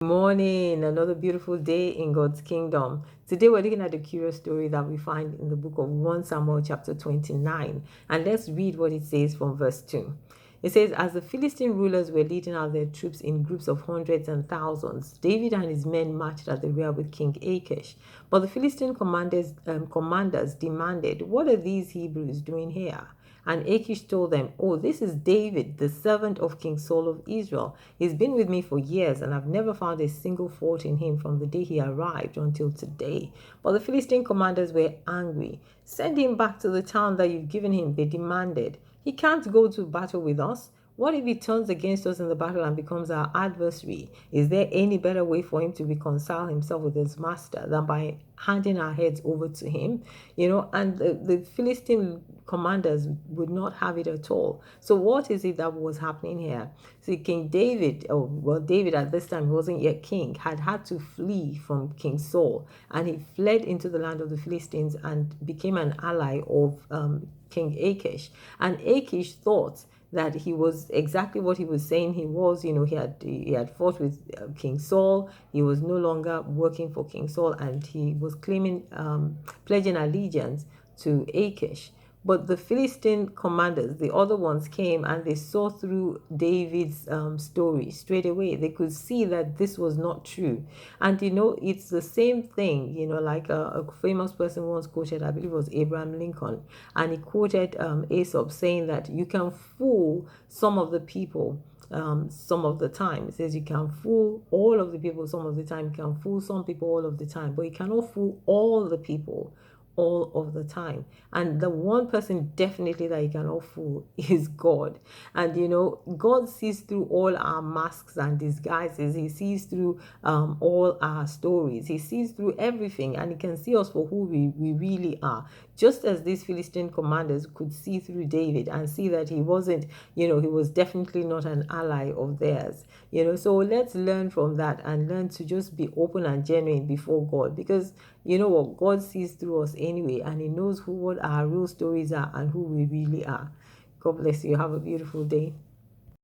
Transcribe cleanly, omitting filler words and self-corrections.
Morning, another beautiful day in God's kingdom. Today we're looking at a curious story that we find in the book of 1 Samuel chapter 29. And let's read what it says from verse 2. It says, as the Philistine rulers were leading out their troops in groups of hundreds and thousands, David and his men marched at the rear with King Achish. But the Philistine commanders demanded, what are these Hebrews doing here? And Achish told them, oh, this is David, the servant of King Saul of Israel. He's been with me for years, and I've never found a single fault in him from the day he arrived until today. But the Philistine commanders were angry. Send him back to the town that you've given him, they demanded. He can't go to battle with us. What if he turns against us in the battle and becomes our adversary? Is there any better way for him to reconcile himself with his master than by handing our heads over to him? And the Philistine commanders would not have it at all. So what is it that was happening here? See, King David, David at this time, he wasn't yet king, had to flee from King Saul, and he fled into the land of the Philistines and became an ally of King Achish. And Achish thought that he was exactly what he was saying he was. He had fought with King Saul. He was no longer working for King Saul, and he was pledging allegiance to Achish. But the Philistine commanders, the other ones, came and they saw through David's story straight away. They could see that this was not true. And it's the same thing, like a famous person once quoted, I believe it was Abraham Lincoln, and he quoted Aesop saying that you can fool some of the people some of the time. It says you can fool all of the people some of the time. You can fool some people all of the time, but you cannot fool all the people all of the time. And the one person definitely that you cannot fool is God. And God sees through all our masks and disguises. He sees through all our stories. He sees through everything, and he can see us for who we really are. Just as these Philistine commanders could see through David and see that he wasn't, he was definitely not an ally of theirs. So let's learn from that and learn to just be open and genuine before God, because what, God sees through us anyway, and he knows what our real stories are and who we really are. God bless you. Have a beautiful day.